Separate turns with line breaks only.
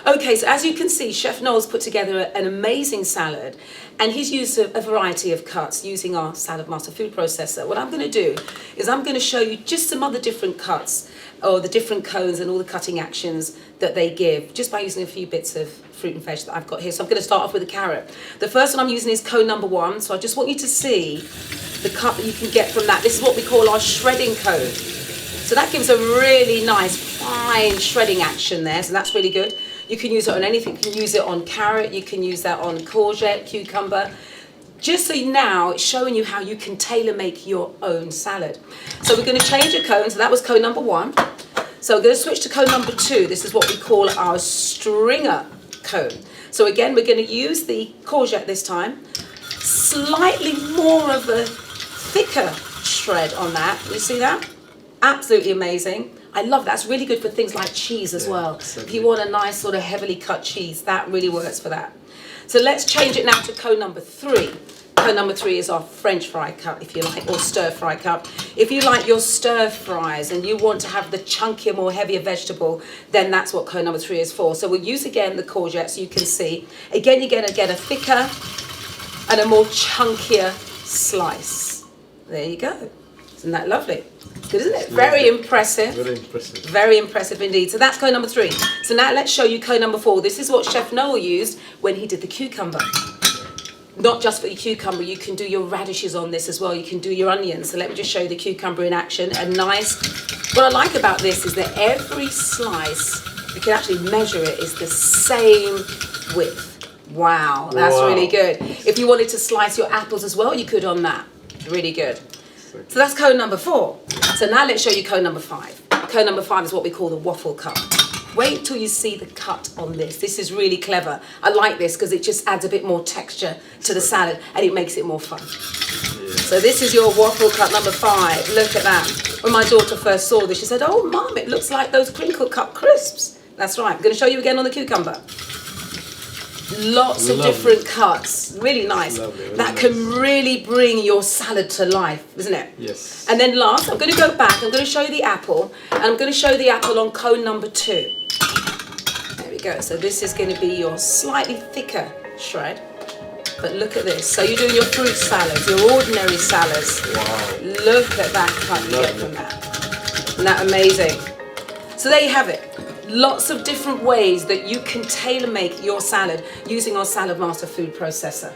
Okay, so as you can see, Chef Noel's put together an amazing salad, and he's used a variety of cuts using our Saladmaster food processor. What I'm going to do is I'm going to show you just some other different cuts, or the different cones and all the cutting actions that they give, just by using a few bits of fruit and veg that I've got here. So I'm going to start off with a carrot. The first one I'm using is cone number 1, so I just want you to see the cut that you can get from that. This is what we call our shredding cone. So that gives a really nice, fine shredding action there, so that's really good. You can use it on anything. You can use it on carrot, you can use that on courgette, cucumber. Just so now it's showing you how you can tailor make your own salad. So we're going to change a cone, so that was cone number 1. So we're going to switch to cone number 2. This is what we call our stringer cone. So again, we're going to use the courgette this time. Slightly more of a thicker shred on that. You see that? Absolutely amazing. I love that. It's really good for things like cheese as well. Exactly. If you want a nice sort of heavily cut cheese, that really works for that. So let's change it now to cone number 3. Cone number 3 is our French fry cup, if you like, or stir fry cup. If you like your stir fries and you want to have the chunkier, more heavier vegetable, then that's what cone number 3 is for. So we'll use again the courgette, so you can see. Again, you're going to get a thicker and a more chunkier slice. There you go. Isn't that lovely? Good, isn't it? Very impressive.
Very impressive.
Very impressive indeed. So that's cone number 3. So now let's show you cone number 4. This is what Chef Noel used when he did the cucumber. Not just for your cucumber, you can do your radishes on this as well. You can do your onions. So let me just show you the cucumber in action. A nice, what I like about this is that every slice, you can actually measure it, is the same width. Wow, that's really good. If you wanted to slice your apples as well, you could on that. Really good. So that's cone number 4. So now let's show you cone number 5. Cone number 5 is what we call the waffle cup. Wait till you see the cut on this. This is really clever. I like this because it just adds a bit more texture to the salad and it makes it more fun. Yeah. So this is your waffle cup number 5. Look at that. When my daughter first saw this, she said, "Oh, Mum, it looks like those crinkle cut crisps." That's right. I'm going to show you again on the cucumber. Lots of different cuts, really nice. That can really bring your salad to life, isn't it?
Yes.
And then last, I'm going to go back, I'm going to show you the apple, and I'm going to show the apple on cone number 2. There we go. So this is going to be your slightly thicker shred. But look at this. So you're doing your fruit salads, your ordinary salads.
Wow.
Look at that cut you get from that. Isn't that amazing? So there you have it. Lots of different ways that you can tailor make your salad using our Saladmaster food processor.